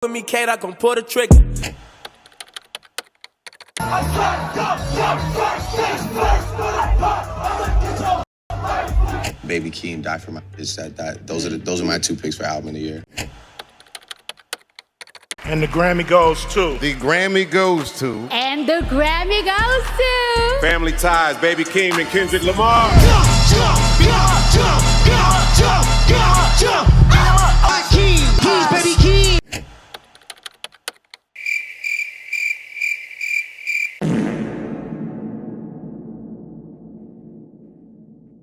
With me, Kate, I gon' pull the trigger. Baby Keem, Die For My. Is that those are my two picks for album of the year. And the Grammy goes to. The Grammy goes to. And the Grammy goes to. Family Ties, Baby Keem and Kendrick Lamar. Keem, Baby Keem.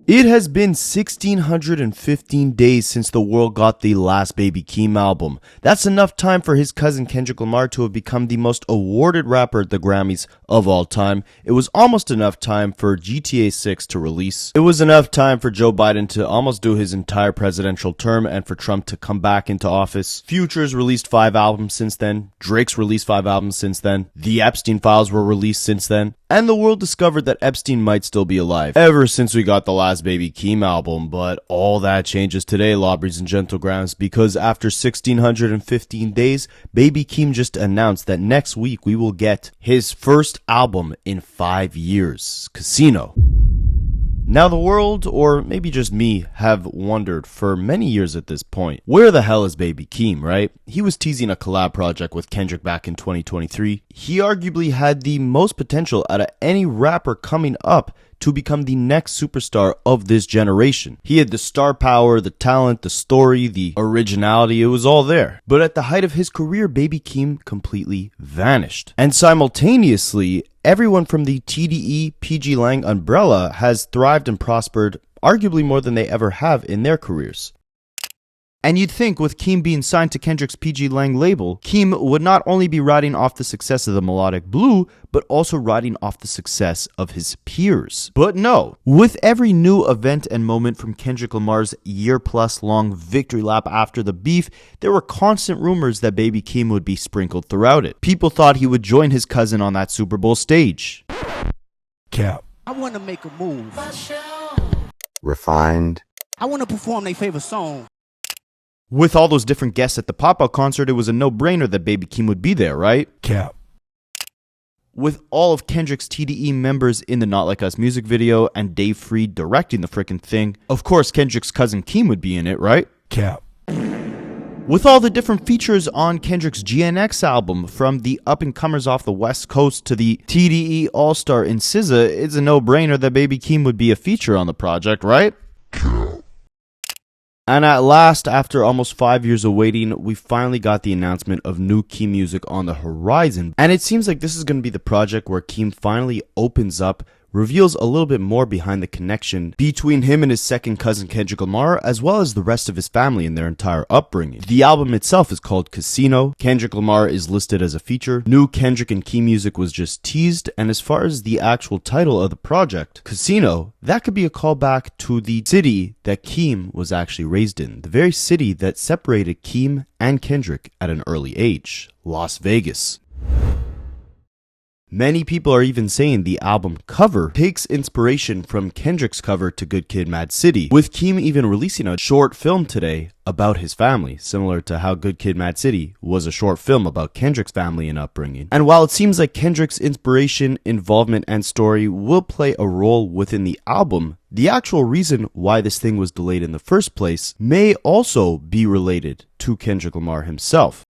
It has been 1,615 days since the world got the last Baby Keem album. That's enough time for his cousin Kendrick Lamar to have become the most awarded rapper at the Grammys of all time. It was almost enough time for GTA 6 to release. It was enough time for Joe Biden to almost do his entire presidential term and for Trump to come back into office. Future's released 5 albums since then. Drake's released 5 albums since then. The Epstein files were released since then. And the world discovered that Epstein might still be alive ever since we got the last Baby Keem album. But all that changes today, lobbies and gentlegrams, because after 1,615 days, Baby Keem just announced that next week we will get his first album in 5 years, Casino. Now the world, or maybe just me, have wondered for many years at this point, where the hell is Baby Keem, right? He was teasing a collab project with Kendrick back in 2023. He arguably had the most potential out of any rapper coming up to become the next superstar of this generation. He had the star power, the talent, the story, the originality, it was all there. But at the height of his career, Baby Keem completely vanished. And simultaneously, everyone from the TDE PG Lang umbrella has thrived and prospered arguably more than they ever have in their careers. And you'd think with Keem being signed to Kendrick's PG Lang label, Keem would not only be riding off the success of the Melodic Blue, but also riding off the success of his peers. But no, with every new event and moment from Kendrick Lamar's year-plus long victory lap after the beef, there were constant rumors that Baby Keem would be sprinkled throughout it. People thought he would join his cousin on that Super Bowl stage. Cap. I want to make a move. Refined. I want to perform their favorite song. With all those different guests at the pop-out concert, it was a no-brainer that Baby Keem would be there, right? Cap. With all of Kendrick's TDE members in the Not Like Us music video and Dave Freed directing the frickin' thing, of course Kendrick's cousin Keem would be in it, right? Cap. With all the different features on Kendrick's GNX album, from the up-and-comers off the West Coast to the TDE All-Star in SZA, it's a no-brainer that Baby Keem would be a feature on the project, right? And at last, after almost 5 years of waiting, we finally got the announcement of new Keem music on the horizon. And it seems like this is going to be the project where Keem finally opens up, reveals a little bit more behind the connection between him and his second cousin Kendrick Lamar, as well as the rest of his family and their entire upbringing. The album itself is called Casino. Kendrick Lamar is listed as a feature. New Kendrick and Keem music was just teased, and as far as the actual title of the project, Casino, that could be a callback to the city that Keem was actually raised in, the very city that separated Keem and Kendrick at an early age, Las Vegas. Many people are even saying the album cover takes inspiration from Kendrick's cover to Good Kid, Mad City, with Keem even releasing a short film today about his family, similar to how Good Kid, Mad City was a short film about Kendrick's family and upbringing. And while it seems like Kendrick's inspiration, involvement, and story will play a role within the album, the actual reason why this thing was delayed in the first place may also be related to Kendrick Lamar himself.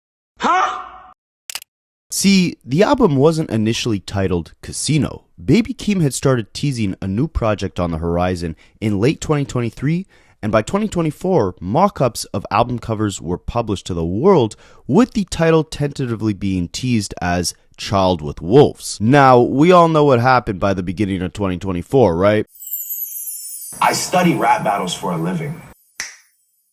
See, the album wasn't initially titled Casino. Baby Keem had started teasing a new project on the horizon in late 2023, and by 2024, mock-ups of album covers were published to the world, with the title tentatively being teased as Child with Wolves. Now, we all know what happened by the beginning of 2024, right? I study rap battles for a living.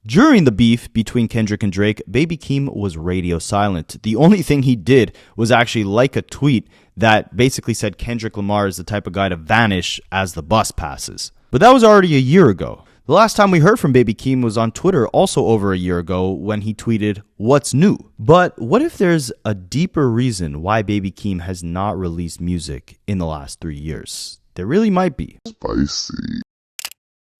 During the beef between Kendrick and Drake, Baby Keem was radio silent. The only thing he did was actually like a tweet that basically said Kendrick Lamar is the type of guy to vanish as the bus passes. But that was already a year ago. The last time we heard from Baby Keem was on Twitter also over a year ago when he tweeted, "What's new?" But what if there's a deeper reason why Baby Keem has not released music in the last 3 years? There really might be. Spicy.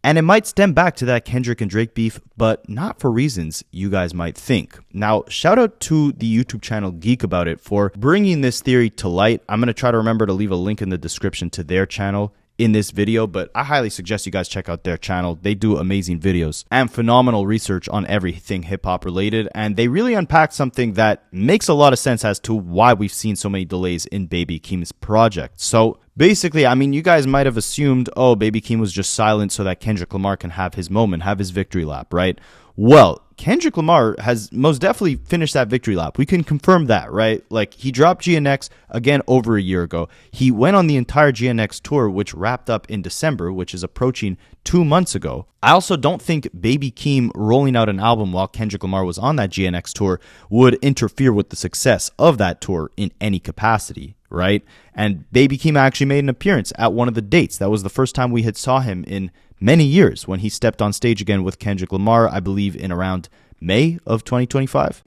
And it might stem back to that Kendrick and Drake beef, but not for reasons you guys might think. Now, shout out to the YouTube channel Geek About It for bringing this theory to light. I'm going to try to remember to leave a link in the description to their channel in this video, but I highly suggest you guys check out their channel. They do amazing videos and phenomenal research on everything hip-hop related, and they really unpack something that makes a lot of sense as to why we've seen so many delays in Baby Keem's project. So basically, I mean, you guys might have assumed, oh, Baby Keem was just silent so that Kendrick Lamar can have his moment, have his victory lap, right? Well, Kendrick Lamar has most definitely finished that victory lap. We can confirm that, right? Like, he dropped GNX again over a year ago. He went on the entire GNX tour, which wrapped up in December, which is approaching 2 months ago. I also don't think Baby Keem rolling out an album while Kendrick Lamar was on that GNX tour would interfere with the success of that tour in any capacity, right? And Baby Keem actually made an appearance at one of the dates. That was the first time we had saw him in many years when he stepped on stage again with Kendrick Lamar, I believe in around May of 2025.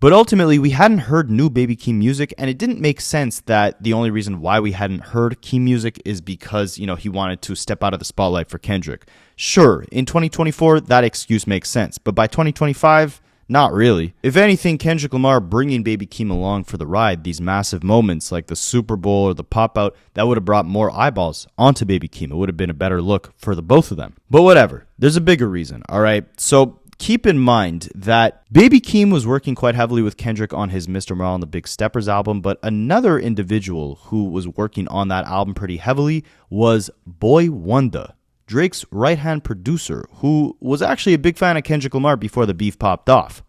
But ultimately, we hadn't heard new Baby Keem music, and it didn't make sense that the only reason why we hadn't heard Keem music is because, you know, he wanted to step out of the spotlight for Kendrick. Sure, in 2024, that excuse makes sense, but by 2025, not really. If anything, Kendrick Lamar bringing Baby Keem along for the ride, these massive moments like the Super Bowl or the pop-out, that would have brought more eyeballs onto Baby Keem. It would have been a better look for the both of them. But whatever, there's a bigger reason, all right? So keep in mind that Baby Keem was working quite heavily with Kendrick on his Mr. Morale and the Big Steppers album, but another individual who was working on that album pretty heavily was Boy Wonder, Drake's right-hand producer, who was actually a big fan of Kendrick Lamar before the beef popped off.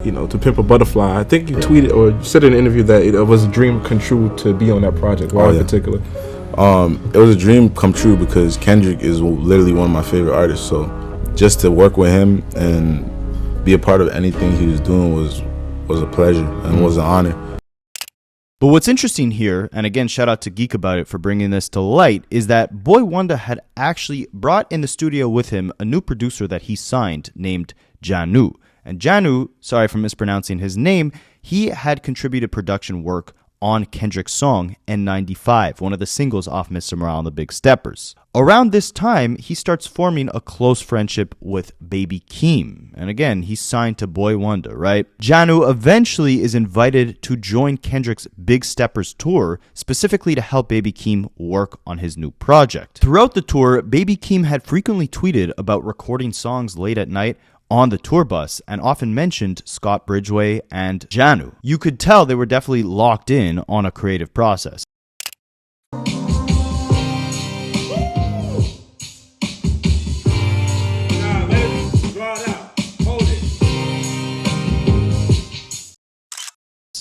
You know, To Pimp a Butterfly, I think you tweeted or said in an interview that it was a dream come true to be on that project. Why in particular? It was a dream come true because Kendrick is literally one of my favorite artists. So just to work with him and be a part of anything he was doing was a pleasure and was an honor. But what's interesting here, and again, shout out to Geek About It for bringing this to light, is that Boy Wonder had actually brought in the studio with him a new producer that he signed named Janu. And Janu, sorry for mispronouncing his name, he had contributed production work on Kendrick's song N95, one of the singles off Mr. Morale and the Big Steppers. Around this time, he starts forming a close friendship with Baby Keem. And again, he's signed to Boy Wonder, right? Janu eventually is invited to join Kendrick's Big Steppers tour, specifically to help Baby Keem work on his new project. Throughout the tour, Baby Keem had frequently tweeted about recording songs late at night on the tour bus and often mentioned Scott Bridgway and Janu. You could tell they were definitely locked in on a creative process.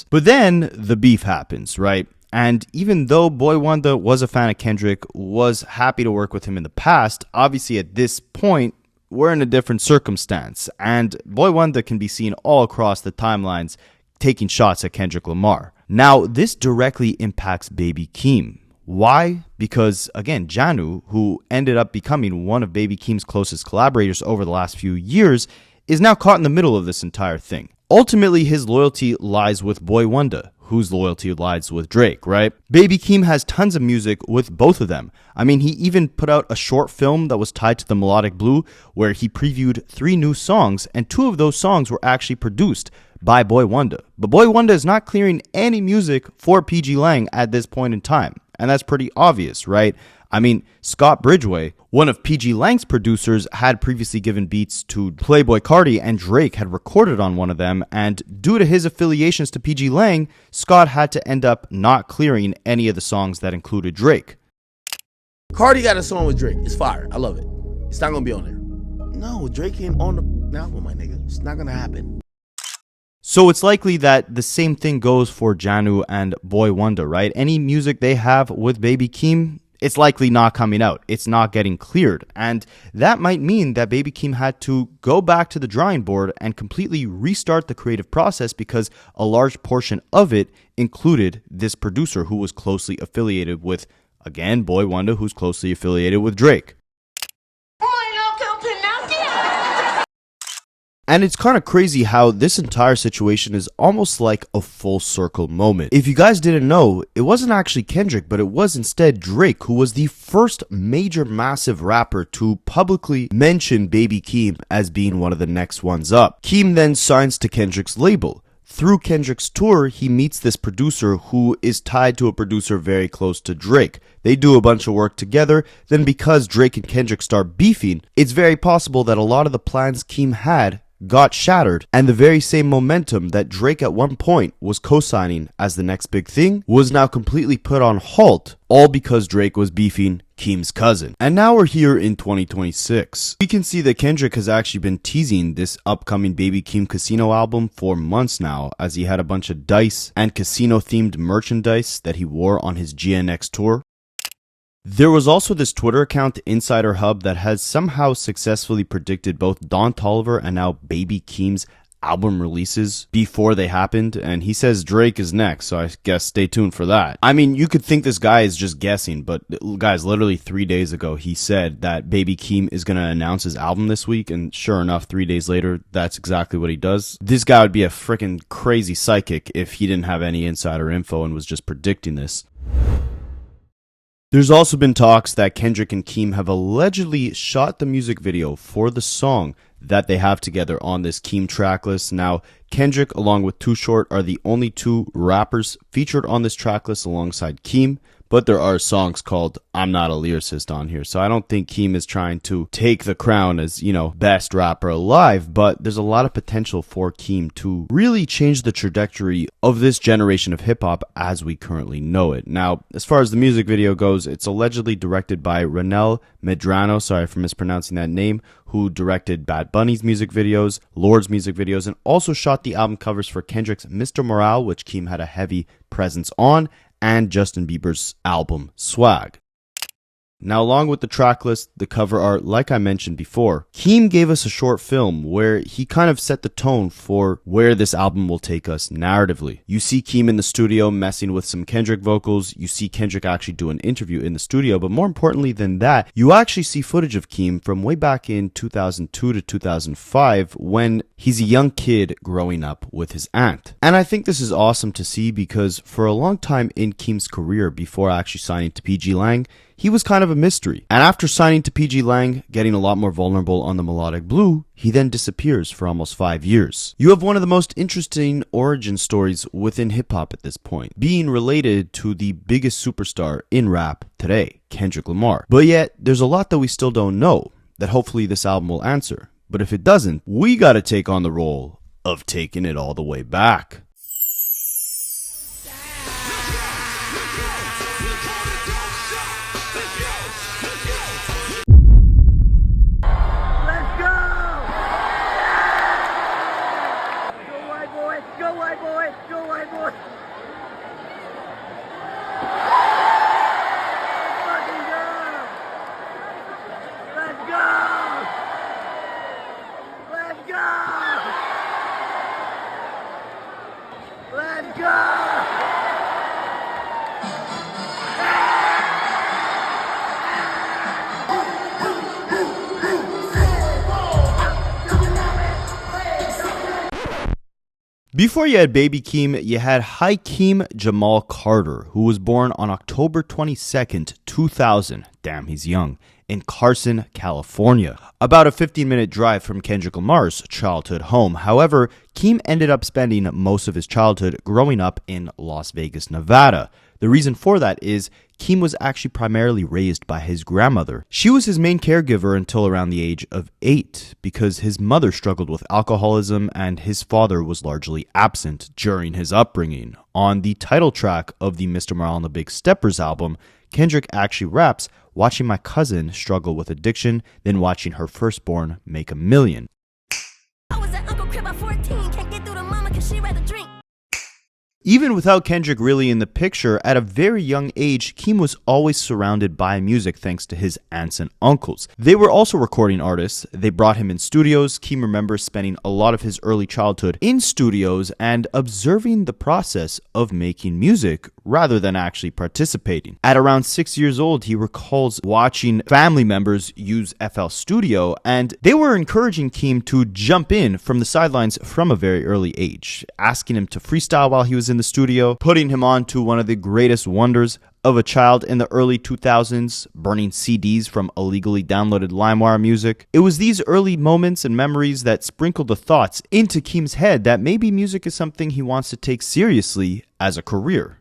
But then the beef happens, right? And even though Boy Wonder was a fan of Kendrick, was happy to work with him in the past, obviously at this point, we're in a different circumstance, and Boy Wonder can be seen all across the timelines taking shots at Kendrick Lamar. Now, this directly impacts Baby Keem. Why? Because, again, Janu, who ended up becoming one of Baby Keem's closest collaborators over the last few years, is now caught in the middle of this entire thing. Ultimately, his loyalty lies with Boy Wonder, whose loyalty lies with Drake, right? Baby Keem has tons of music with both of them. I mean, he even put out a short film that was tied to the Melodic Blue, where he previewed 3 new songs, and 2 of those songs were actually produced by Boy Wonder. But Boy Wonder is not clearing any music for PG Lang at this point in time, and that's pretty obvious, right? I mean, Scott Bridgway, one of PG Lang's producers, had previously given beats to Playboi Carti, and Drake had recorded on one of them, and due to his affiliations to PG Lang, Scott had to end up not clearing any of the songs that included Drake. Carti got a song with Drake. It's fire. I love it. It's not gonna be on there. No, Drake ain't on the album, my nigga. It's not gonna happen. So it's likely that the same thing goes for Janu and Boy Wonder, right? Any music they have with Baby Keem, it's likely not coming out. It's not getting cleared. And that might mean that Baby Keem had to go back to the drawing board and completely restart the creative process because a large portion of it included this producer who was closely affiliated with, again, Boy Wonder, who's closely affiliated with Drake. And it's kind of crazy how this entire situation is almost like a full circle moment. If you guys didn't know, it wasn't actually Kendrick, but it was instead Drake, who was the first major massive rapper to publicly mention Baby Keem as being one of the next ones up. Keem then signs to Kendrick's label. Through Kendrick's tour, he meets this producer who is tied to a producer very close to Drake. They do a bunch of work together, then because Drake and Kendrick start beefing, it's very possible that a lot of the plans Keem had got shattered, and the very same momentum that Drake at one point was co-signing as the next big thing was now completely put on halt, all because Drake was beefing Keem's cousin. And now we're here in 2026. We can see that Kendrick has actually been teasing this upcoming Baby Keem Casino album for months now, as he had a bunch of dice and casino themed merchandise that he wore on his GNX tour. There was also this Twitter account, Insider Hub, that has somehow successfully predicted both Don Toliver and now Baby Keem's album releases before they happened, and he says Drake is next, so I guess stay tuned for that. I mean, you could think this guy is just guessing, but guys, literally 3 days ago, he said that Baby Keem is going to announce his album this week, and sure enough, 3 days later, that's exactly what he does. This guy would be a freaking crazy psychic if he didn't have any insider info and was just predicting this. There's also been talks that Kendrick and Keem have allegedly shot the music video for the song that they have together on this Keem tracklist. Now, Kendrick along with Too Short are the only two rappers featured on this tracklist alongside Keem, but there are songs called I'm Not a Lyricist on here, so I don't think Keem is trying to take the crown as, you know, best rapper alive, but there's a lot of potential for Keem to really change the trajectory of this generation of hip-hop as we currently know it. Now, as far as the music video goes, it's allegedly directed by Ranel Medrano, sorry for mispronouncing that name, who directed Bad Bunny's music videos, Lord's music videos, and also shot the album covers for Kendrick's Mr. Morale, which Keem had a heavy presence on, and Justin Bieber's album Swag. Now, along with the track list, the cover art, like I mentioned before, Keem gave us a short film where he kind of set the tone for where this album will take us narratively. You see Keem in the studio messing with some Kendrick vocals, you see Kendrick actually do an interview in the studio, but more importantly than that, you actually see footage of Keem from way back in 2002 to 2005 when he's a young kid growing up with his aunt. And I think this is awesome to see because for a long time in Keem's career before actually signing to PG Lang, he was kind of a mystery. And after signing to PG Lang, getting a lot more vulnerable on the melodic blue, he then disappears for almost 5 years. You have one of the most interesting origin stories within hip-hop at this point, being related to the biggest superstar in rap today, Kendrick Lamar. But yet, there's a lot that we still don't know, that hopefully this album will answer. But if it doesn't, we gotta take on the role of taking it all the way back. Before you had Baby Keem, you had Hakeem Jamal Carter, who was born on October 22nd, 2000. Damn, he's young. In Carson, California. About a 15-minute drive from Kendrick Lamar's childhood home. However, Keem ended up spending most of his childhood growing up in Las Vegas, Nevada. The reason for that is Keem was actually primarily raised by his grandmother. She was his main caregiver until around the age of 8 because his mother struggled with alcoholism and his father was largely absent during his upbringing. On the title track of the Mr. Morale and the Big Steppers album, Kendrick actually raps, watching my cousin struggle with addiction, then watching her firstborn make $1 million. I was at Uncle Crib at 14, can't get through to mama cause she rather drink. Even without Kendrick really in the picture, at a very young age, Keem was always surrounded by music thanks to his aunts and uncles. They were also recording artists. They brought him in studios. Keem remembers spending a lot of his early childhood in studios and observing the process of making music rather than actually participating. At around 6 years old, he recalls watching family members use FL Studio, and they were encouraging Keem to jump in from the sidelines from a very early age, asking him to freestyle while he was in the studio, putting him on to one of the greatest wonders of a child in the early 2000s, burning CDs from illegally downloaded LimeWire music. It was these early moments and memories that sprinkled the thoughts into Keem's head that maybe music is something he wants to take seriously as a career.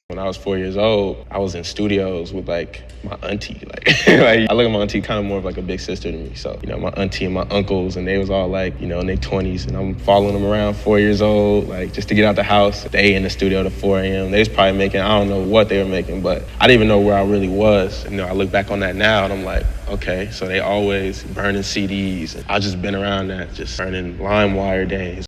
When I was 4 years old, I was in studios with like my auntie. Like I look at my auntie kind of more of like a big sister to me. So, my auntie and my uncles, and they was all like, in their 20s, and I'm following them around 4 years old, like just to get out the house. They in the studio to 4 a.m. They was probably making, I don't know what they were making, but I didn't even know where I really was. I look back on that now and I'm like, okay, so they always burning CDs. And I just been around that, just burning LimeWire days.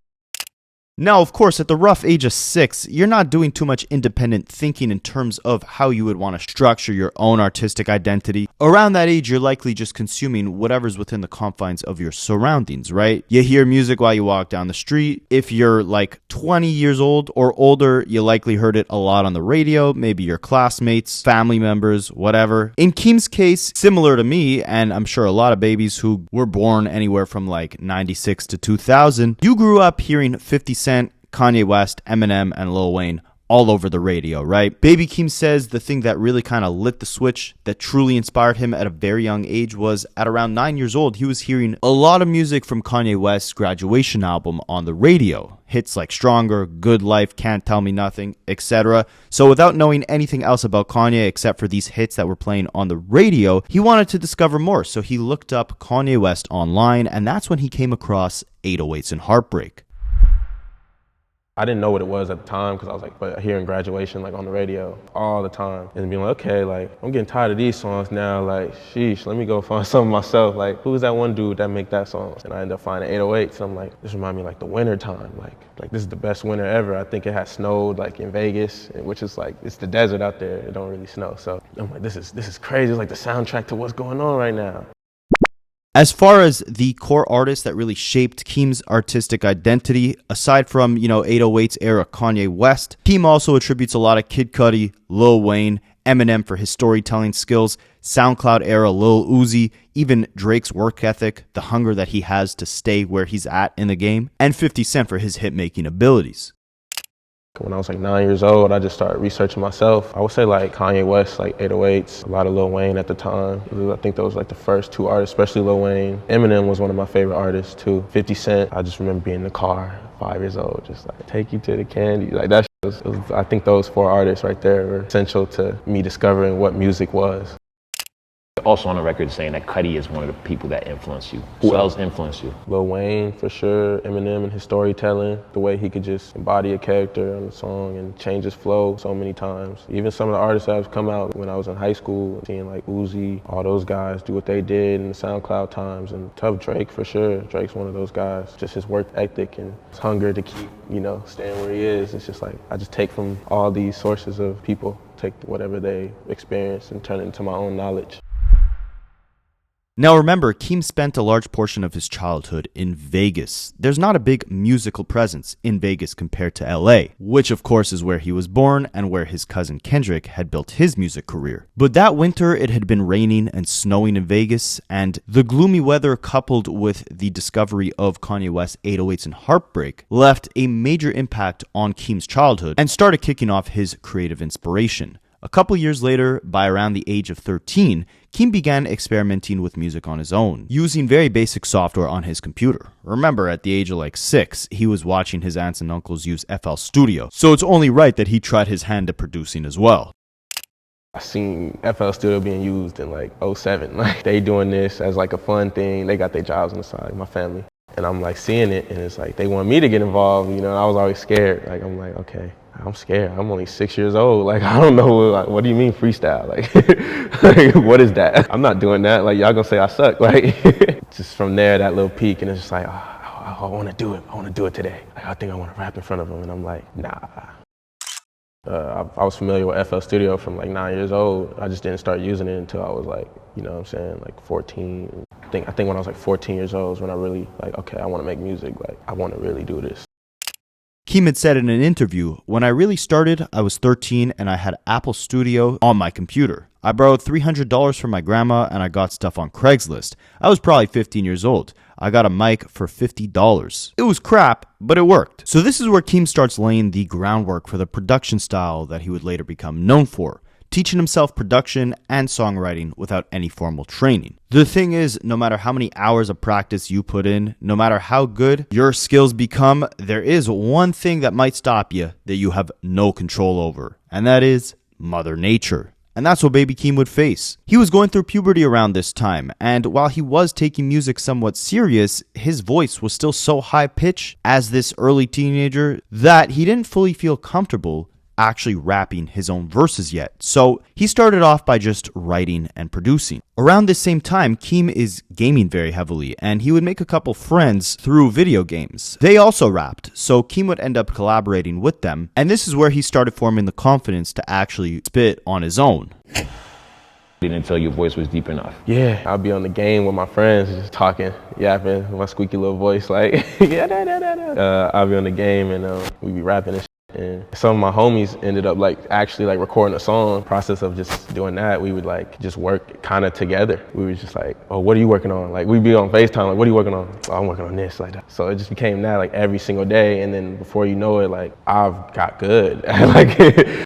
Now, of course, at the rough age of 6, you're not doing too much independent thinking in terms of how you would want to structure your own artistic identity. Around that age, you're likely just consuming whatever's within the confines of your surroundings, right? You hear music while you walk down the street. If you're like 20 years old or older, you likely heard it a lot on the radio, maybe your classmates, family members, whatever. In Keem's case, similar to me, and I'm sure a lot of babies who were born anywhere from like 96 to 2000, you grew up hearing 50 Cent, Kanye West, Eminem, and Lil Wayne all over the radio, right? Baby Keem says the thing that really kind of lit the switch that truly inspired him at a very young age was at around 9 years old, he was hearing a lot of music from Kanye West's Graduation album on the radio. Hits like Stronger, Good Life, Can't Tell Me Nothing, etc. So without knowing anything else about Kanye except for these hits that were playing on the radio, he wanted to discover more. So he looked up Kanye West online, and that's when he came across 808s and Heartbreak. I didn't know what it was at the time because I was like, but hearing Graduation like on the radio all the time and being like, okay, like I'm getting tired of these songs now. Like, sheesh, let me go find something myself. Like, who's that one dude that make that song? And I ended up finding 808s. So I'm like, this reminds me like the winter time. Like this is the best winter ever. I think it had snowed like in Vegas, which is like, it's the desert out there. It don't really snow. So I'm like, this is crazy. It's like the soundtrack to what's going on right now. As far as the core artists that really shaped Keem's artistic identity, aside from, 808's era Kanye West, Keem also attributes a lot of Kid Cudi, Lil Wayne, Eminem for his storytelling skills, SoundCloud era Lil Uzi, even Drake's work ethic, the hunger that he has to stay where he's at in the game, and 50 Cent for his hit-making abilities. When I was like 9 years old, I just started researching myself. I would say like Kanye West, like 808s, a lot of Lil Wayne at the time. I think those were like the first two artists, especially Lil Wayne. Eminem was one of my favorite artists too. 50 Cent, I just remember being in the car, 5 years old, just like take you to the candy. Like that was, I think those four artists right there were essential to me discovering what music was. Also on the record saying that Cudi is one of the people that influenced you. Who else influenced you? Lil Wayne, for sure. Eminem and his storytelling, the way he could just embody a character on the song and change his flow so many times. Even some of the artists that have come out when I was in high school, seeing like Uzi, all those guys do what they did in the SoundCloud times. And tough Drake, for sure. Drake's one of those guys. Just his work ethic and his hunger to keep, staying where he is. It's just like, I just take from all these sources of people, take whatever they experience and turn it into my own knowledge. Now remember, Keem spent a large portion of his childhood in Vegas. There's not a big musical presence in Vegas compared to LA, which of course is where he was born and where his cousin Kendrick had built his music career. But that winter, it had been raining and snowing in Vegas, and the gloomy weather coupled with the discovery of Kanye West's 808s and Heartbreak left a major impact on Keem's childhood and started kicking off his creative inspiration. A couple years later, by around the age of 13, Keem began experimenting with music on his own, using very basic software on his computer. Remember, at the age of like 6, he was watching his aunts and uncles use FL Studio, so it's only right that he tried his hand at producing as well. I seen FL Studio being used in like 07. Like they doing this as like a fun thing. They got their jobs on the side, my family. And I'm like seeing it and it's like they want me to get involved, I was always scared. Like I'm like, okay, I'm scared. I'm only 6 years old. Like I don't know, like, what do you mean freestyle? Like what is that? I'm not doing that. Like y'all gonna say I suck. Like just from there, that little peak, and it's just like, I want to do it. I want to do it today. Like I think I want to rap in front of them, and I'm like, nah. I was familiar with FL Studio from like 9 years old. I just didn't start using it until I was like, like 14. I think when I was like 14 years old is when I really like, okay, I want to make music. Like I want to really do this. Keem had said in an interview, "When I really started, I was 13 and I had Apple Studio on my computer. I borrowed $300 from my grandma and I got stuff on Craigslist. I was probably 15 years old. I got a mic for $50. It was crap, but it worked." So this is where Keem starts laying the groundwork for the production style that he would later become known for, teaching himself production and songwriting without any formal training. The thing is, no matter how many hours of practice you put in, no matter how good your skills become, there is one thing that might stop you that you have no control over, and that is Mother Nature. And that's what Baby Keem would face. He was going through puberty around this time, and while he was taking music somewhat serious, his voice was still so high-pitched as this early teenager that he didn't fully feel comfortable actually rapping his own verses yet. So he started off by just writing and producing. Around this same time, Keem is gaming very heavily, and he would make a couple friends through video games. They also rapped, so Keem would end up collaborating with them, and this is where he started forming the confidence to actually spit on his own. Didn't tell your voice was deep enough. Yeah, I'll be on the game with my friends, just talking, yapping, with my squeaky little voice, like, I'll be on the game and we be rapping and shit. And some of my homies ended up actually recording a song. Process of just doing that, we would just work kind of together. We were just like, "Oh, what are you working on?" We'd be on FaceTime, like, "What are you working on?" "Oh, I'm working on this," like that. So it just became that every single day, and then before you know it, I've got good at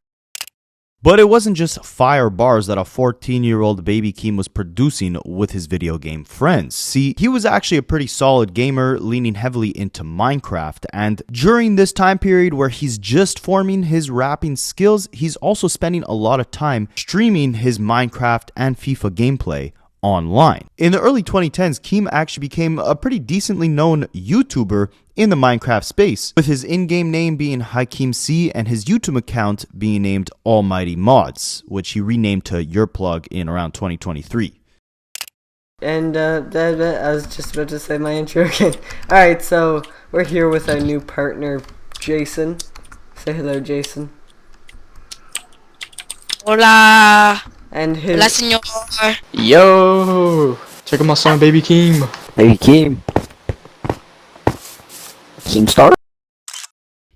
But it wasn't just fire bars that a 14-year-old Baby Keem was producing with his video game friends. See, he was actually a pretty solid gamer, leaning heavily into Minecraft, and during this time period where he's just forming his rapping skills, he's also spending a lot of time streaming his Minecraft and FIFA gameplay online. In the early 2010s, Keem actually became a pretty decently known YouTuber in the Minecraft space, with his in-game name being HikeemC and his YouTube account being named Almighty Mods, which he renamed to YourPlug in around 2023. And I was just about to say my intro again. Alright, so we're here with our new partner, Jason. Say hello, Jason. Hola. And his... Hola, señor. Yo! Check out my song, Baby Keem. Baby Keem. Keem Star?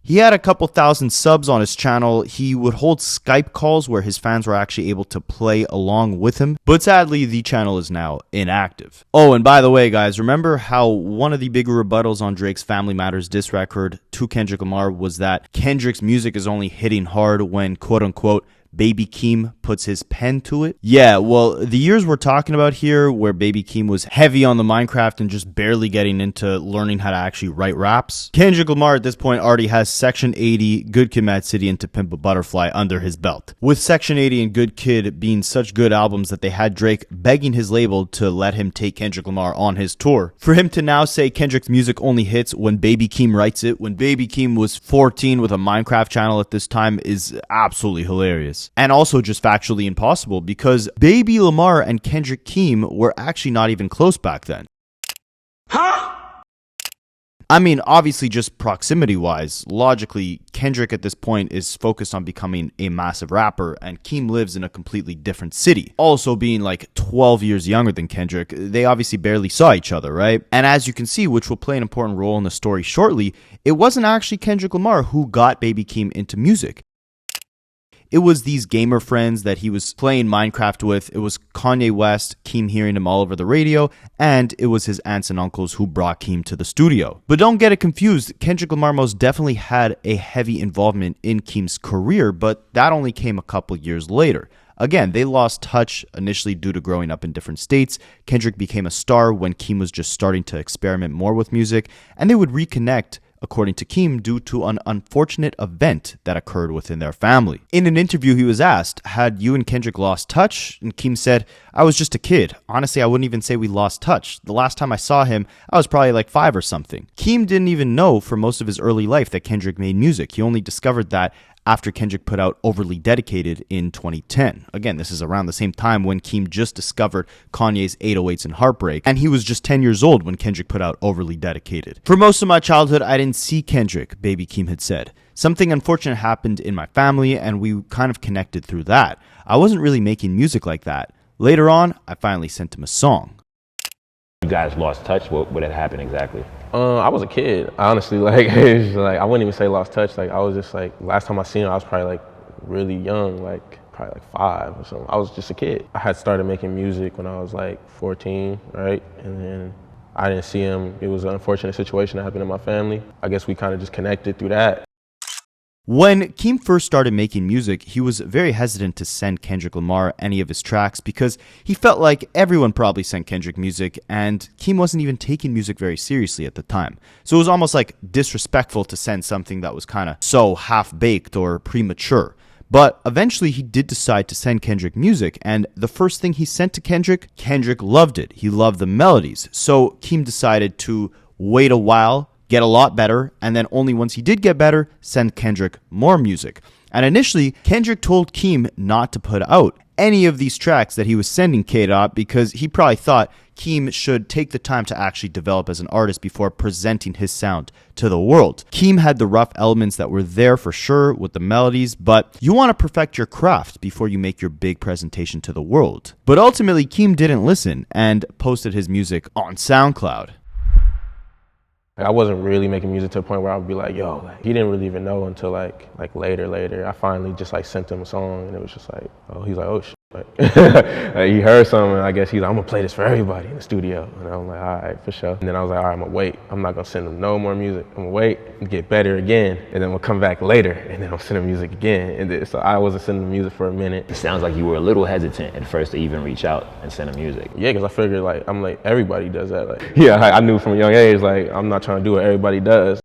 He had a couple thousand subs on his channel. He would hold Skype calls where his fans were actually able to play along with him. But sadly, the channel is now inactive. Oh, and by the way, guys, remember how one of the bigger rebuttals on Drake's Family Matters diss record to Kendrick Lamar was that Kendrick's music is only hitting hard when, quote-unquote, Baby Keem puts his pen to it? Yeah, well, the years we're talking about here where Baby Keem was heavy on the Minecraft and just barely getting into learning how to actually write raps, Kendrick Lamar at this point already has Section 80, Good Kid Mad City, and To Pimp a Butterfly under his belt. With Section 80 and Good Kid being such good albums that they had Drake begging his label to let him take Kendrick Lamar on his tour. For him to now say Kendrick's music only hits when Baby Keem writes it, when Baby Keem was 14 with a Minecraft channel at this time, is absolutely hilarious. And also just factually impossible because Baby Lamar and Kendrick Keem were actually not even close back then. Huh? I mean, obviously just proximity-wise, logically, Kendrick at this point is focused on becoming a massive rapper, and Keem lives in a completely different city. Also being 12 years younger than Kendrick, they obviously barely saw each other, right? And as you can see, which will play an important role in the story shortly, it wasn't actually Kendrick Lamar who got Baby Keem into music. It was these gamer friends that he was playing Minecraft with. It was Kanye West, Keem hearing him all over the radio, and it was his aunts and uncles who brought Keem to the studio. But don't get it confused, Kendrick Lamar most definitely had a heavy involvement in Keem's career, but that only came a couple years later. Again, they lost touch initially due to growing up in different states. Kendrick became a star when Keem was just starting to experiment more with music, and they would reconnect, according to Keem, due to an unfortunate event that occurred within their family. In an interview, he was asked, had you and Kendrick lost touch? And Keem said, I was just a kid. Honestly, I wouldn't even say we lost touch. The last time I saw him, I was probably 5 or something. Keem didn't even know for most of his early life that Kendrick made music. He only discovered that after Kendrick put out Overly Dedicated in 2010. Again, this is around the same time when Keem just discovered Kanye's 808s and Heartbreak, and he was just 10 years old when Kendrick put out Overly Dedicated. For most of my childhood, I didn't see Kendrick, Baby Keem had said. Something unfortunate happened in my family, and we kind of connected through that. I wasn't really making music like that. Later on, I finally sent him a song. guys lost touch? What had happened exactly? I was a kid, honestly. Like, it's just like I wouldn't even say lost touch. Like, I was just like, last time I seen him, I was probably like really young, like probably like 5 or something. I was just a kid. I had started making music when I was like 14, right? And then I didn't see him. It was an unfortunate situation that happened in my family. I guess we kind of just connected through that. When Keem first started making music, he was very hesitant to send Kendrick Lamar any of his tracks because he felt like everyone probably sent Kendrick music and Keem wasn't even taking music very seriously at the time. So it was almost like disrespectful to send something that was kind of so half-baked or premature. But eventually he did decide to send Kendrick music, and the first thing he sent to Kendrick loved it. He loved the melodies. So Keem decided to wait a while, get a lot better, and then only once he did get better, send Kendrick more music. And initially, Kendrick told Keem not to put out any of these tracks that he was sending K-Dot because he probably thought Keem should take the time to actually develop as an artist before presenting his sound to the world. Keem had the rough elements that were there for sure with the melodies, but you want to perfect your craft before you make your big presentation to the world. But ultimately, Keem didn't listen and posted his music on SoundCloud. I wasn't really making music to the point where I would be like, yo, like, he didn't really even know until like later. I finally just like sent him a song and it was just like, oh, he's like, oh shit. Like, like he heard something and I guess he's like, I'm gonna play this for everybody in the studio. And I'm like, all right, for sure. And then I was like, all right, I'm gonna wait. I'm not gonna send him no more music. I'm gonna wait and get better again. And then we'll come back later and then I'll send him music again. And then, so I wasn't sending him music for a minute. It sounds like you were a little hesitant at first to even reach out and send him music. Yeah, because I figured like, I'm like, everybody does that. Like, yeah, I knew from a young age, like, I'm not trying to do what everybody does.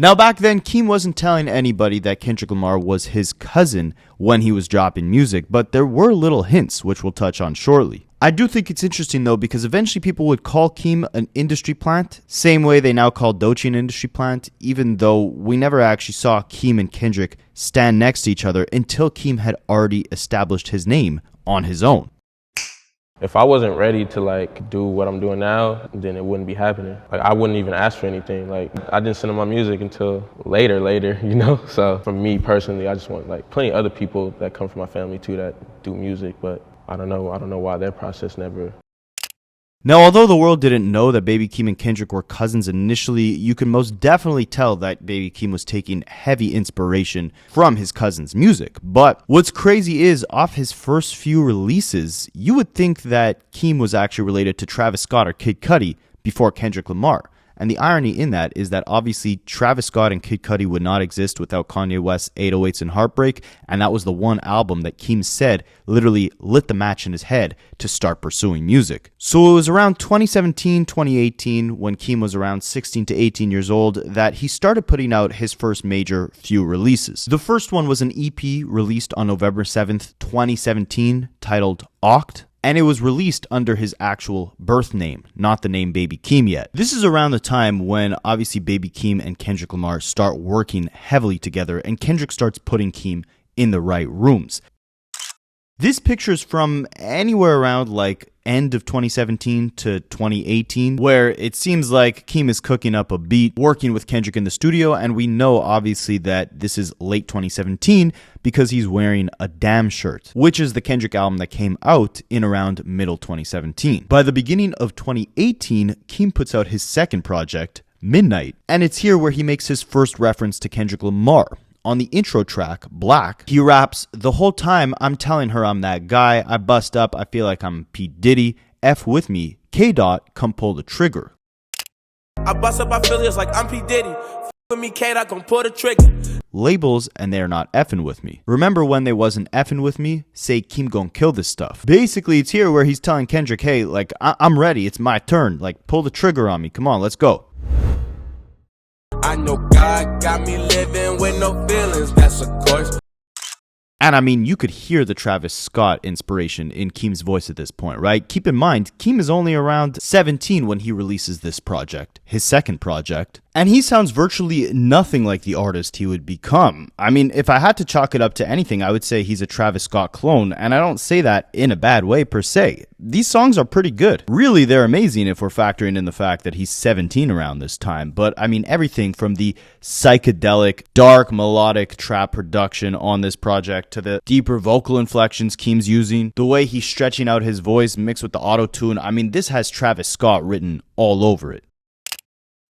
Now back then, Keem wasn't telling anybody that Kendrick Lamar was his cousin when he was dropping music, but there were little hints, which we'll touch on shortly. I do think it's interesting though, because eventually people would call Keem an industry plant, same way they now call Doechii an industry plant, even though we never actually saw Keem and Kendrick stand next to each other until Keem had already established his name on his own. If I wasn't ready to like do what I'm doing now, then it wouldn't be happening. Like I wouldn't even ask for anything. Like I didn't send him my music until later, you know? So for me personally, I just want like plenty of other people that come from my family too that do music, but I don't know why their process never. Now, although the world didn't know that Baby Keem and Kendrick were cousins initially, you can most definitely tell that Baby Keem was taking heavy inspiration from his cousin's music. But what's crazy is, off his first few releases, you would think that Keem was actually related to Travis Scott or Kid Cudi before Kendrick Lamar. And the irony in that is that obviously Travis Scott and Kid Cudi would not exist without Kanye West's 808s and Heartbreak, and that was the one album that Keem said literally lit the match in his head to start pursuing music. So it was around 2017, 2018, when Keem was around 16 to 18 years old, that he started putting out his first major few releases. The first one was an EP released on November 7th, 2017, titled Oct. And it was released under his actual birth name, not the name Baby Keem yet. This is around the time when obviously Baby Keem and Kendrick Lamar start working heavily together and Kendrick starts putting Keem in the right rooms. This picture is from anywhere around like end of 2017 to 2018, where it seems like Keem is cooking up a beat, working with Kendrick in the studio, and we know obviously that this is late 2017 because he's wearing a Damn shirt, which is the Kendrick album that came out in around middle 2017. By the beginning of 2018, Keem puts out his second project, Midnight, and it's here where he makes his first reference to Kendrick Lamar. On the intro track, Black, he raps, "The whole time I'm telling her I'm that guy, I bust up, I feel like I'm P. Diddy, F with me, K-Dot, come pull the trigger." I bust up, I feel it's like I'm P. Diddy, F with me, K-Dot, come pull the trigger. Labels, and they're not effing with me. Remember when they wasn't effing with me? Say Keem gon' kill this stuff. Basically, it's here where he's telling Kendrick, hey, like, I'm ready, it's my turn, like, pull the trigger on me, come on, let's go. I know God got me living with no feelings, that's a course. And I mean, you could hear the Travis Scott inspiration in Keem's voice at this point, right? Keep in mind, Keem is only around 17 when he releases this project, his second project, and he sounds virtually nothing like the artist he would become. I mean, if I had to chalk it up to anything, I would say he's a Travis Scott clone, and I don't say that in a bad way per se. these songs are pretty good. Really, they're amazing if we're factoring in the fact that he's 17 around this time. But I mean, everything from the psychedelic, dark, melodic trap production on this project to the deeper vocal inflections Keem's using, the way he's stretching out his voice mixed with the auto-tune. I mean, this has Travis Scott written all over it.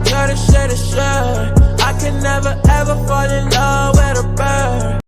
I can never ever fall in love with a bird.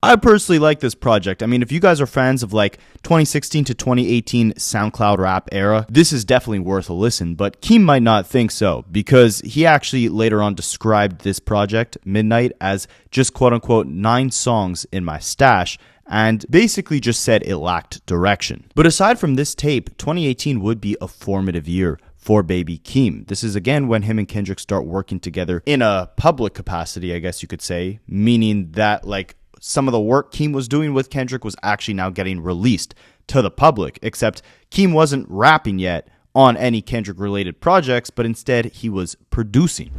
I personally like this project. I mean, if you guys are fans of like 2016 to 2018 SoundCloud rap era, this is definitely worth a listen, but Keem might not think so, because he actually later on described this project, Midnight, as just quote-unquote 9 songs in my stash, and basically just said it lacked direction. But aside from this tape, 2018 would be a formative year for Baby Keem. This is again when him and Kendrick start working together in a public capacity, I guess you could say, meaning that like some of the work Keem was doing with Kendrick was actually now getting released to the public, except Keem wasn't rapping yet on any Kendrick-related projects, but instead he was producing.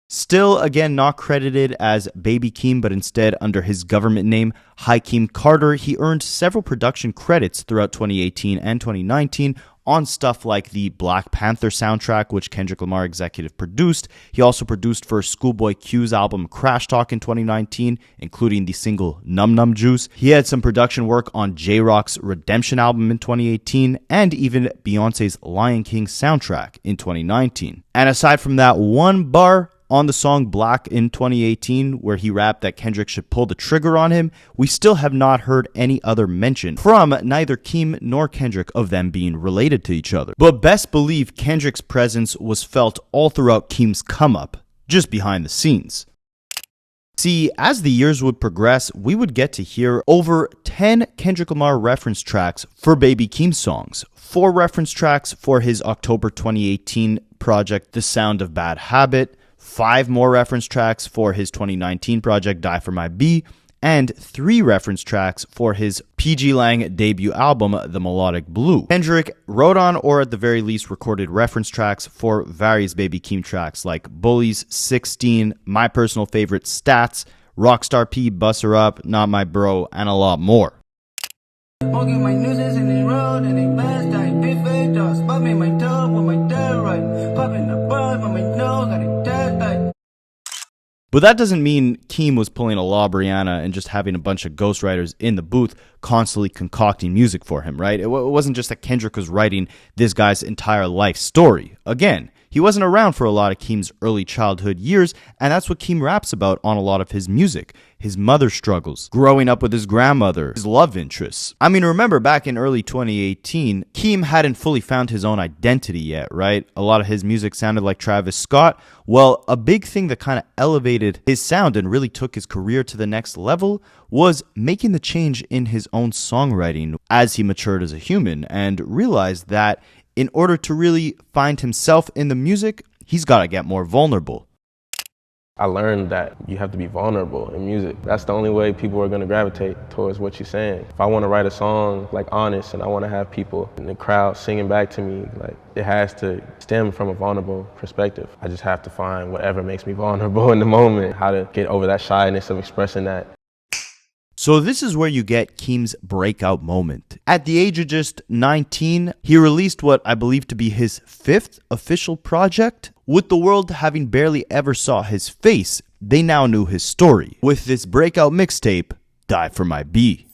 Still, again, not credited as Baby Keem, but instead under his government name, Hakeem Carter, he earned several production credits throughout 2018 and 2019 on stuff like the Black Panther soundtrack, which Kendrick Lamar executive produced. He also produced for Schoolboy Q's album Crash Talk in 2019, including the single Num Num Juice. He had some production work on J-Rock's Redemption album in 2018, and even Beyonce's Lion King soundtrack in 2019. And aside from that one bar on the song Black in 2018, where he rapped that Kendrick should pull the trigger on him, we still have not heard any other mention from neither Keem nor Kendrick of them being related to each other. But best believe Kendrick's presence was felt all throughout Keem's come-up, just behind the scenes. See, as the years would progress, we would get to hear over 10 Kendrick Lamar reference tracks for Baby Keem songs, 4 reference tracks for his October 2018 project The Sound of Bad Habit, 5 more reference tracks for his 2019 project Die For My B, and 3 reference tracks for his PG Lang debut album The Melodic Blue. Kendrick wrote on, or at the very least recorded, reference tracks for various Baby Keem tracks like Bullies, 16, my personal favorite Stats, Rockstar P, Bust Her Up, Not My Bro, and a lot more. Walking my noses in the road and they best I big fake dogs. Popping my toe with my dirt right. Popping the bud with my nose and it dead like. But that doesn't mean Keem was pulling a La Brianna and just having a bunch of ghostwriters in the booth constantly concocting music for him, right? It wasn't just that Kendrick was writing this guy's entire life story. Again, he wasn't around for a lot of Keem's early childhood years, and that's what Keem raps about on a lot of his music. His mother struggles, growing up with his grandmother, his love interests. I mean, remember back in early 2018, Keem hadn't fully found his own identity yet, right? A lot of his music sounded like Travis Scott. Well, a big thing that kind of elevated his sound and really took his career to the next level was making the change in his own songwriting as he matured as a human and realized that in order to really find himself in the music, he's got to get more vulnerable. I learned that you have to be vulnerable in music. That's the only way people are going to gravitate towards what you're saying. If I want to write a song like Honest and I want to have people in the crowd singing back to me, like it has to stem from a vulnerable perspective. I just have to find whatever makes me vulnerable in the moment, how to get over that shyness of expressing that. So this is where you get Keem's breakout moment. At the age of just 19, he released what I believe to be his 5th official project. With the world having barely ever saw his face, they now knew his story. With this breakout mixtape, Die For My B.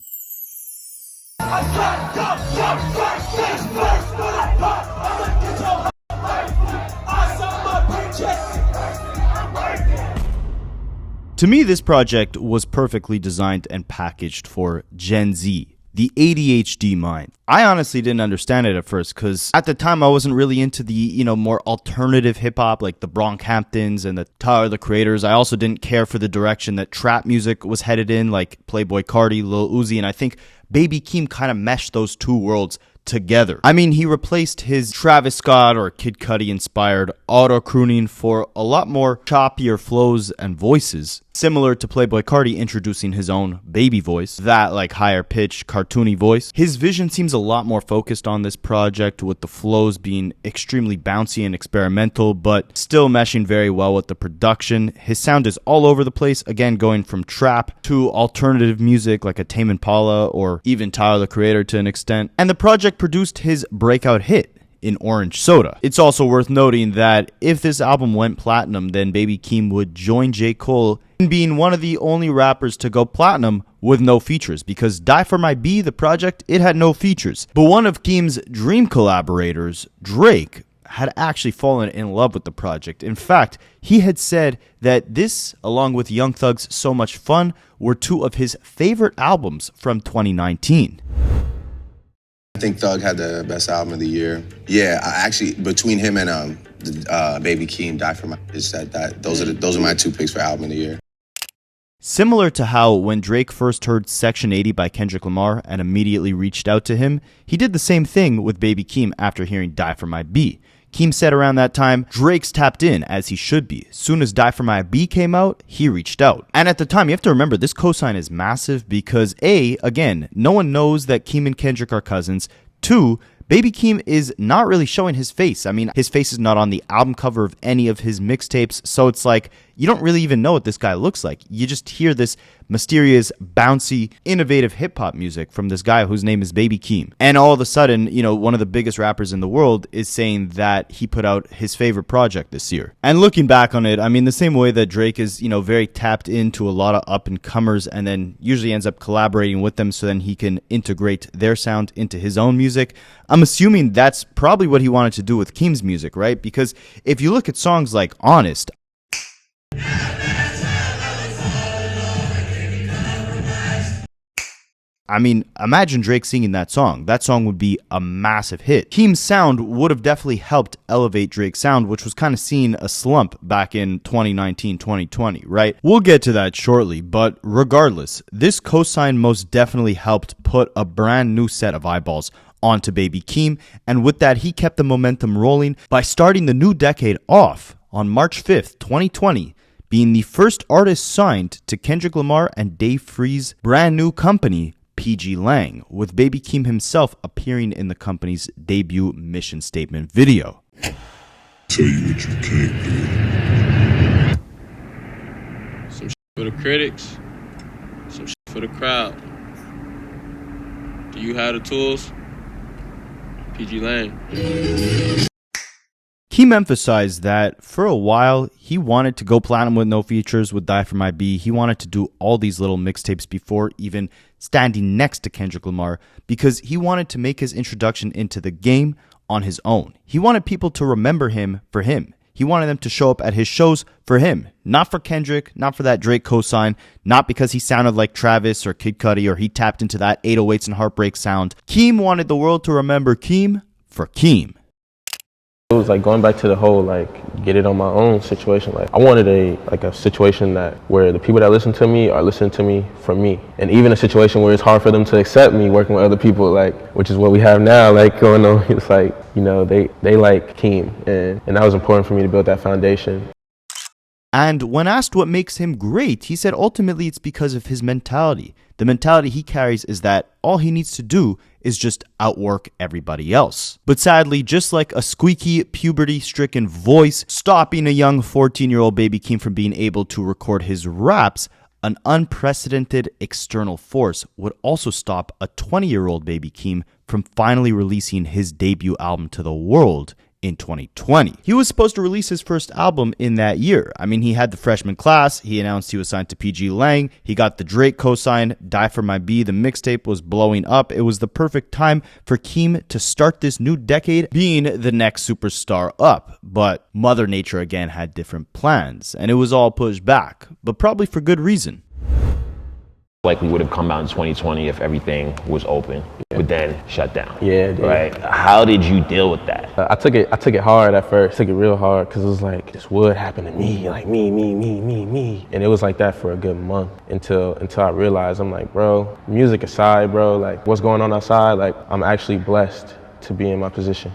To me, this project was perfectly designed and packaged for Gen Z, the ADHD mind. I honestly didn't understand it at first because at the time I wasn't really into the, more alternative hip hop like the Brockhamptons and the Tyler the Creators. I also didn't care for the direction that trap music was headed in, like Playboi Carti, Lil Uzi, and I think Baby Keem kind of meshed those two worlds together. I mean, he replaced his Travis Scott or Kid Cudi inspired auto-crooning for a lot more choppier flows and voices. Similar to Playboi Carti introducing his own baby voice, that like higher pitched, cartoony voice. His vision seems a lot more focused on this project, with the flows being extremely bouncy and experimental, but still meshing very well with the production. His sound is all over the place, again going from trap to alternative music like a Tame Impala or even Tyler the Creator to an extent. And the project produced his breakout hit in Orange Soda. It's also worth noting that if this album went platinum, then Baby Keem would join J. Cole in being one of the only rappers to go platinum with no features, because Die For My B, the project, it had no features. But one of Keem's dream collaborators, Drake, had actually fallen in love with the project. In fact, he had said that this, along with Young Thug's So Much Fun, were two of his favorite albums from 2019. I think Thug had the best album of the year. Yeah, actually, between him and Baby Keem, Die For My, is that those are my two picks for album of the year. Similar to how when Drake first heard Section 80 by Kendrick Lamar and immediately reached out to him, he did the same thing with Baby Keem after hearing Die For My B. Keem said around that time, Drake's tapped in, as he should be. Soon as Die For My B came out, he reached out. And at the time, you have to remember, this cosign is massive because A, again, no one knows that Keem and Kendrick are cousins. 2, Baby Keem is not really showing his face. I mean, his face is not on the album cover of any of his mixtapes, so it's like, you don't really even know what this guy looks like. You just hear this mysterious, bouncy, innovative hip-hop music from this guy whose name is Baby Keem. And all of a sudden, you know, one of the biggest rappers in the world is saying that he put out his favorite project this year. And looking back on it, I mean, the same way that Drake is, you know, very tapped into a lot of up-and-comers and then usually ends up collaborating with them so then he can integrate their sound into his own music, I'm assuming that's probably what he wanted to do with Keem's music, right? Because if you look at songs like Honest, I mean, imagine Drake singing that song. That song would be a massive hit. Keem's sound would have definitely helped elevate Drake's sound, which was kind of seeing a slump back in 2019, 2020, right? We'll get to that shortly, but regardless, this cosign most definitely helped put a brand new set of eyeballs onto Baby Keem, and with that, he kept the momentum rolling by starting the new decade off on March 5th, 2020, being the first artist signed to Kendrick Lamar and Dave Free's brand new company, PG Lang, with Baby Keem himself appearing in the company's debut mission statement video. Tell you what you can't do. Some shit for the critics, some shit for the crowd. Do you have the tools? PG Lang. Keem emphasized that for a while, he wanted to go platinum with no features with Die For My B. He wanted to do all these little mixtapes before even standing next to Kendrick Lamar because he wanted to make his introduction into the game on his own. He wanted people to remember him for him. He wanted them to show up at his shows for him, not for Kendrick, not for that Drake cosign, not because he sounded like Travis or Kid Cudi or he tapped into that 808s and Heartbreak sound. Keem wanted the world to remember Keem for Keem. It was like going back to the whole like get it on my own situation. Like I wanted a situation that where the people that listen to me are listening to me for me, and even a situation where it's hard for them to accept me working with other people, like which is what we have now. Like going on, it's like you know they like Keem, and that was important for me to build that foundation. And when asked what makes him great, he said ultimately it's because of his mentality. The mentality he carries is that all he needs to do is just outwork everybody else. But sadly, just like a squeaky, puberty-stricken voice stopping a young 14-year-old Baby Keem from being able to record his raps, an unprecedented external force would also stop a 20-year-old Baby Keem from finally releasing his debut album to the world in 2020. He was supposed to release his first album in that year. I mean, he had the freshman class, he announced he was signed to PG Lang, he got the Drake cosign, Die For My B, the mixtape was blowing up. It was the perfect time for Keem to start this new decade being the next superstar up. But Mother Nature again had different plans, and it was all pushed back, but probably for good reason. Likely would have come out in 2020 if everything was open, but then shut down. Yeah, dude. Right. How did you deal with that? I took it hard at first. I took it real hard because it was like this would happen to me, like me, and it was like that for a good month until I realized I'm like, bro, music aside, bro, like what's going on outside, like I'm actually blessed to be in my position.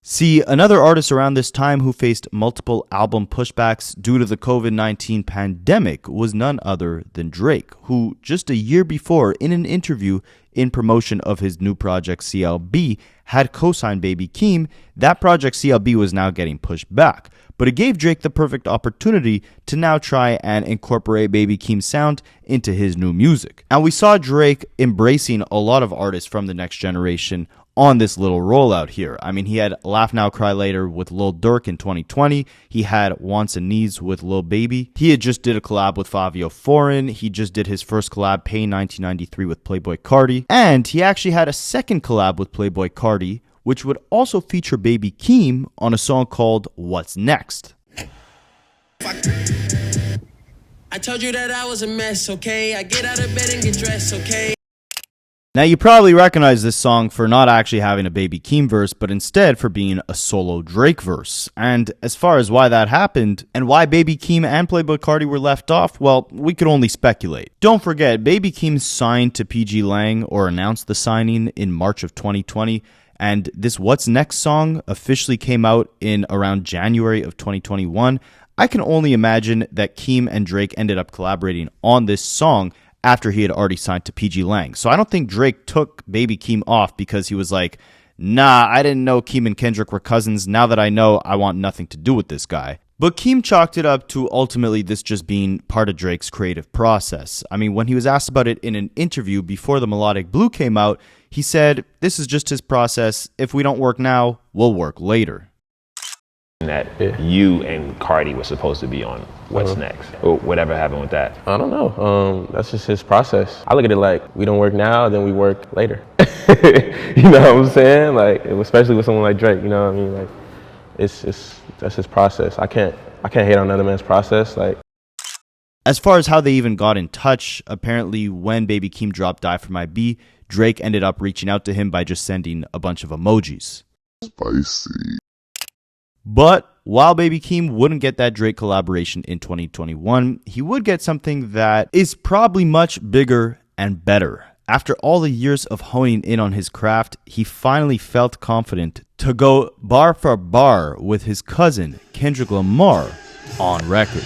See, another artist around this time who faced multiple album pushbacks due to the COVID-19 pandemic was none other than Drake, who just a year before, in an interview in promotion of his new project CLB, had co-signed Baby Keem. That project CLB was now getting pushed back, but it gave Drake the perfect opportunity to now try and incorporate Baby Keem's sound into his new music. And we saw Drake embracing a lot of artists from the next generation on this little rollout here. I mean, he had Laugh Now, Cry Later with Lil Durk in 2020. He had Wants and Needs with Lil Baby. He had just did a collab with Fabio Foreign. He just did his first collab, Pain 1993, with Playboi Carti. And he actually had a second collab with Playboi Carti, which would also feature Baby Keem on a song called What's Next. I told you that I was a mess, okay? I get out of bed and get dressed, okay? Now, you probably recognize this song for not actually having a Baby Keem verse, but instead for being a solo Drake verse. And as far as why that happened, and why Baby Keem and Playboi Carti were left off, well, we could only speculate. Don't forget, Baby Keem signed to PG Lang, or announced the signing, in March of 2020, and this What's Next song officially came out in around January of 2021. I can only imagine that Keem and Drake ended up collaborating on this song after he had already signed to PG Lang. So I don't think Drake took Baby Keem off because he was like, nah, I didn't know Keem and Kendrick were cousins. Now that I know, I want nothing to do with this guy. But Keem chalked it up to ultimately this just being part of Drake's creative process. I mean, when he was asked about it in an interview before the Melodic Blue came out, he said, this is just his process. If we don't work now, we'll work later. That you and Carti were supposed to be on What's Next? Or whatever happened with that? I don't know. That's just his process. I look at it like, we don't work now, then we work later. You know what I'm saying? Like, especially with someone like Drake, you know what I mean? Like, that's his process. I can't hate on another man's process. Like, as far as how they even got in touch, apparently when Baby Keem dropped Die For My B, Drake ended up reaching out to him by just sending a bunch of emojis. Spicy. But while Baby Keem wouldn't get that Drake collaboration in 2021, he would get something that is probably much bigger and better. After all the years of honing in on his craft, he finally felt confident to go bar for bar with his cousin, Kendrick Lamar, on record.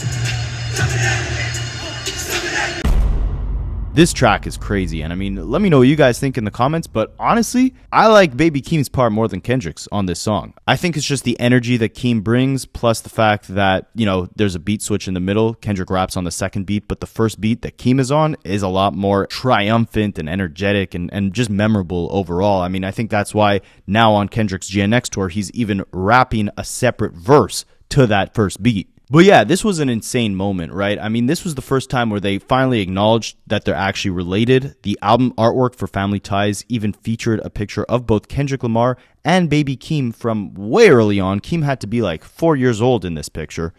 This track is crazy, and I mean, let me know what you guys think in the comments, but honestly, I like Baby Keem's part more than Kendrick's on this song. I think it's just the energy that Keem brings, plus the fact that, you know, there's a beat switch in the middle. Kendrick raps on the second beat, but the first beat that Keem is on is a lot more triumphant and energetic and just memorable overall. I mean, I think that's why now on Kendrick's GNX tour, he's even rapping a separate verse to that first beat. But yeah, this was an insane moment, right? I mean, this was the first time where they finally acknowledged that they're actually related. The album artwork for Family Ties even featured a picture of both Kendrick Lamar and Baby Keem from way early on. Keem had to be like 4 years old in this picture.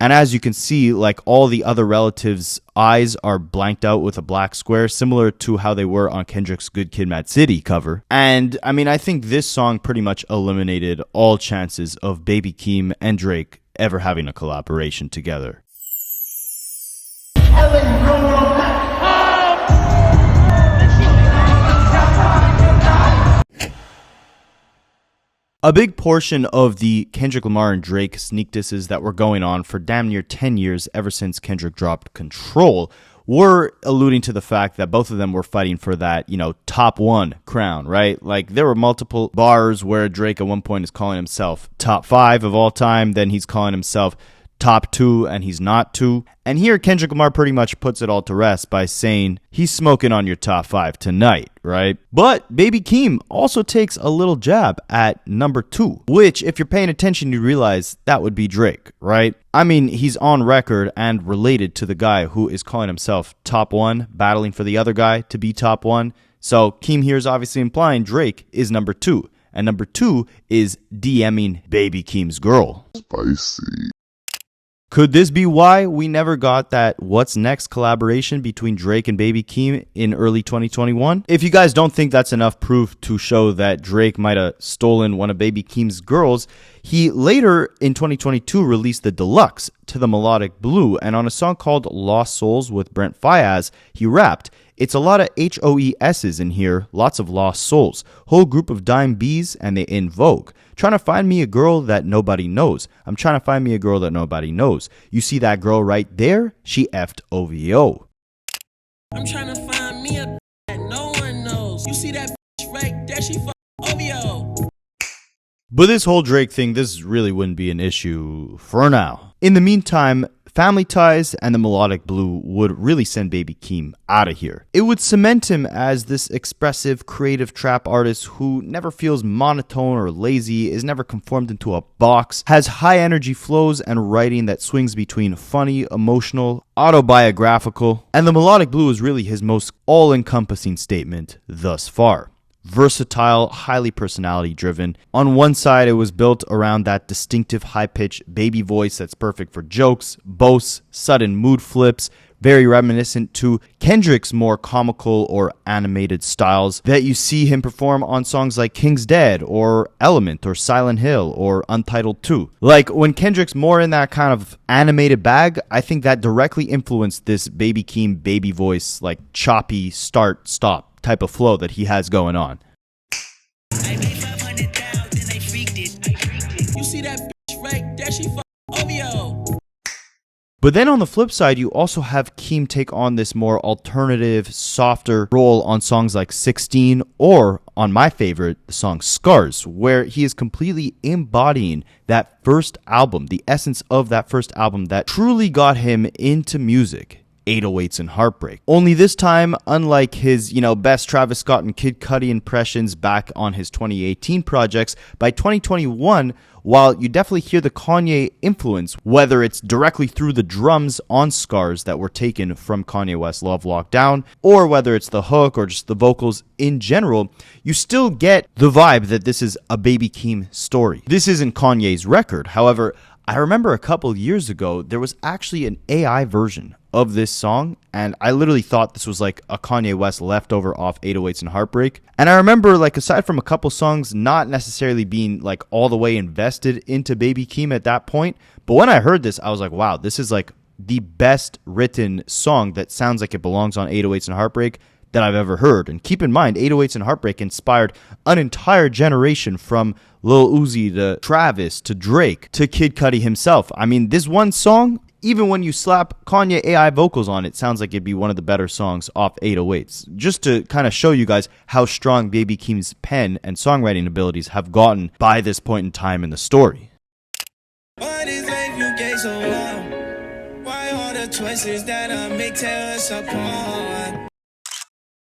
And as you can see, like all the other relatives' eyes are blanked out with a black square, similar to how they were on Kendrick's Good Kid, Mad City cover. And I mean, I think this song pretty much eliminated all chances of Baby Keem and Drake ever having a collaboration together. A big portion of the Kendrick Lamar and Drake sneak disses that were going on for damn near 10 years ever since Kendrick dropped Control were alluding to the fact that both of them were fighting for that, you know, top one crown, right? Like, there were multiple bars where Drake at one point is calling himself top 5 of all time, then he's calling himself top 2 and he's not 2. And here Kendrick Lamar pretty much puts it all to rest by saying he's smoking on your top 5 tonight, right? But Baby Keem also takes a little jab at number 2, which if you're paying attention you realize that would be Drake, right? I mean, he's on record and related to the guy who is calling himself top 1, battling for the other guy to be top 1. So Keem here is obviously implying Drake is number 2, and number 2 is DMing Baby Keem's girl. Spicy. Could this be why we never got that What's Next collaboration between Drake and Baby Keem in early 2021? If you guys don't think that's enough proof to show that Drake might have stolen one of Baby Keem's girls, he later in 2022 released the deluxe to the Melodic Blue, and on a song called Lost Souls with Brent Faiyaz, he rapped, It's a lot of HOES's in here, lots of lost souls, whole group of dime B's, and they in vogue. Trying to find me a girl that nobody knows. I'm trying to find me a girl that nobody knows. You see that girl right there? She effed OVO. I'm trying to find me a that no one knows. You see that right there? She OVO. But this whole Drake thing, this really wouldn't be an issue for now. In the meantime, Family Ties and the Melodic Blue would really send Baby Keem out of here. It would cement him as this expressive, creative trap artist who never feels monotone or lazy, is never conformed into a box, has high energy flows and writing that swings between funny, emotional, autobiographical, and the Melodic Blue is really his most all-encompassing statement thus far. Versatile, highly personality driven. On one side, it was built around that distinctive high-pitched baby voice that's perfect for jokes, boasts, sudden mood flips, very reminiscent to Kendrick's more comical or animated styles that you see him perform on songs like King's Dead or Element or Silent Hill or Untitled 2. Like when Kendrick's more in that kind of animated bag, I think that directly influenced this Baby Keem baby voice, like choppy start stop type of flow that he has going on. You see that right there? She OVO. But then on the flip side, you also have Keem take on this more alternative, softer role on songs like 16 or on my favorite, the song Scars, where he is completely embodying that first album, the essence of that first album that truly got him into music. 808s and Heartbreak. Only this time, unlike his, best Travis Scott and Kid Cudi impressions back on his 2018 projects, by 2021, while you definitely hear the Kanye influence, whether it's directly through the drums on Scars that were taken from Kanye West's Love Lockdown, or whether it's the hook or just the vocals in general, you still get the vibe that this is a Baby Keem story. This isn't Kanye's record. However, I remember a couple years ago, there was actually an AI version of this song, and I literally thought this was like a Kanye West leftover off 808s and Heartbreak. And I remember, like, aside from a couple songs, not necessarily being like all the way invested into Baby Keem at that point, but when I heard this, I was like, wow, this is like the best written song that sounds like it belongs on 808s and Heartbreak that I've ever heard. And keep in mind, 808s and Heartbreak inspired an entire generation from Lil Uzi to Travis to Drake to Kid Cudi himself. I mean, this one song, even when you slap Kanye AI vocals on it, sounds like it'd be one of the better songs off 808s. Just to kind of show you guys how strong Baby Keem's pen and songwriting abilities have gotten by this point in time in the story. What is life you gave so long? Why all the choices that I make tear us apart?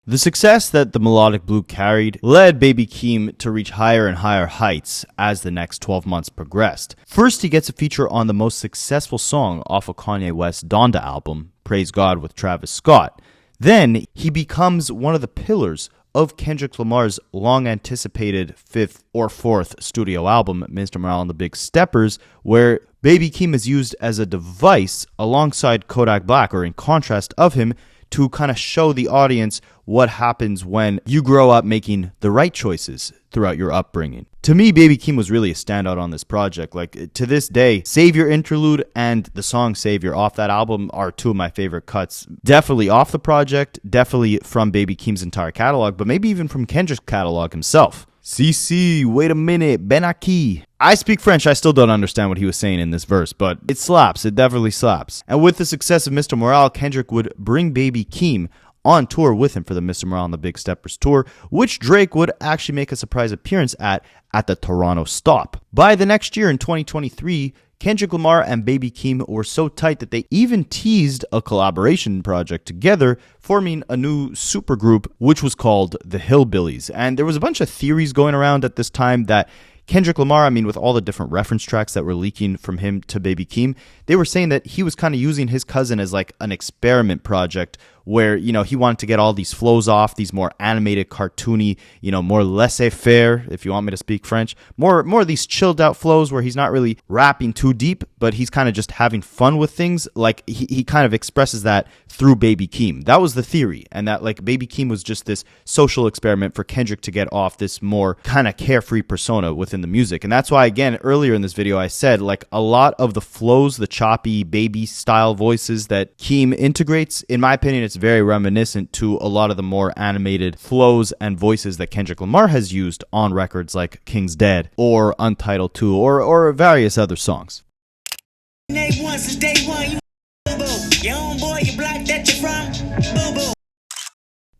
The success that the Melodic Blue carried led Baby Keem to reach higher and higher heights as the next 12 months progressed. First, he gets a feature on the most successful song off of Kanye West's Donda album, Praise God with Travis Scott. Then, he becomes one of the pillars of Kendrick Lamar's long-anticipated fifth or fourth studio album, Mr. Morale and the Big Steppers, where Baby Keem is used as a device alongside Kodak Black, or in contrast of him, to kind of show the audience what happens when you grow up making the right choices throughout your upbringing. To me, Baby Keem was really a standout on this project. Like, to this day, Savior Interlude and the song Savior off that album are two of my favorite cuts. Definitely off the project, definitely from Baby Keem's entire catalog, but maybe even from Kendrick's catalog himself. CC, wait a minute, Ben Aki. I speak French, I still don't understand what he was saying in this verse, but it slaps, it definitely slaps. And with the success of Mr. Morale, Kendrick would bring Baby Keem on tour with him for the Mr. Morale and the Big Steppers tour, which Drake would actually make a surprise appearance at the Toronto stop. By the next year in 2023, Kendrick Lamar and Baby Keem were so tight that they even teased a collaboration project together, forming a new supergroup, which was called the Hillbillies. And there was a bunch of theories going around at this time that Kendrick Lamar, I mean, with all the different reference tracks that were leaking from him to Baby Keem, they were saying that he was kind of using his cousin as like an experiment project where, you know, he wanted to get all these flows off, these more animated, cartoony, you know, more laissez-faire, if you want me to speak French, more of these chilled out flows where he's not really rapping too deep, but he's kind of just having fun with things. Like he kind of expresses that through Baby Keem. That was the theory. And that like Baby Keem was just this social experiment for Kendrick to get off this more kind of carefree persona within the music. And that's why, again, earlier in this video, I said like a lot of the flows, the choppy baby style voices that Keem integrates, in my opinion, it's very reminiscent to a lot of the more animated flows and voices that Kendrick Lamar has used on records like King's Dead or Untitled 2 or various other songs.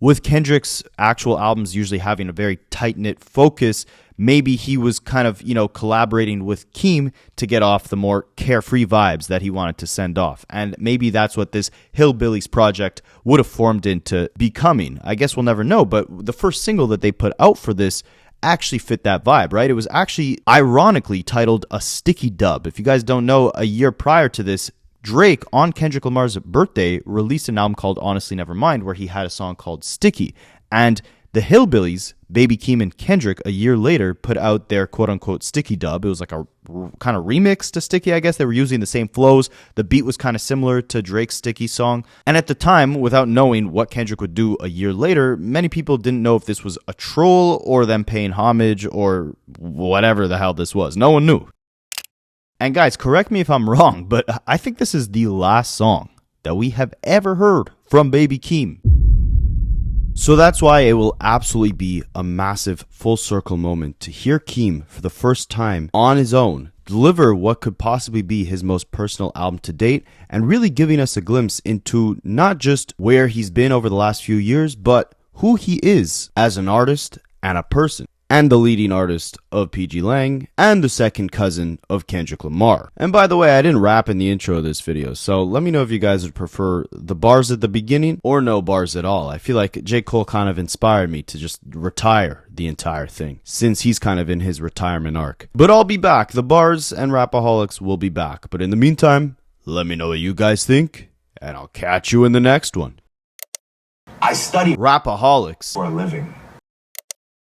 With Kendrick's actual albums usually having a very tight-knit focus, maybe he was kind of, collaborating with Keem to get off the more carefree vibes that he wanted to send off. And maybe that's what this Hillbillies project would have formed into becoming. I guess we'll never know, but the first single that they put out for this actually fit that vibe, right? It was actually ironically titled A Sticky Dub. If you guys don't know, a year prior to this, Drake, on Kendrick Lamar's birthday, released an album called Honestly Nevermind, where he had a song called Sticky. And the Hillbillies, Baby Keem and Kendrick, a year later, put out their quote-unquote Sticky Dub. It was like a kind of remix to Sticky, I guess. They were using the same flows. The beat was kind of similar to Drake's Sticky song. And at the time, without knowing what Kendrick would do a year later, many people didn't know if this was a troll or them paying homage or whatever the hell this was. No one knew. And guys, correct me if I'm wrong, but I think this is the last song that we have ever heard from Baby Keem. So that's why it will absolutely be a massive full circle moment to hear Keem for the first time on his own deliver what could possibly be his most personal album to date, and really giving us a glimpse into not just where he's been over the last few years, but who he is as an artist and a person. And the leading artist of PG Lang, and the second cousin of Kendrick Lamar. And by the way, I didn't rap in the intro of this video, so let me know if you guys would prefer the bars at the beginning or no bars at all. I feel like J. Cole kind of inspired me to just retire the entire thing, since he's kind of in his retirement arc. But I'll be back. The bars and Rapaholics will be back. But in the meantime, let me know what you guys think, and I'll catch you in the next one. I study Rapaholics for a living.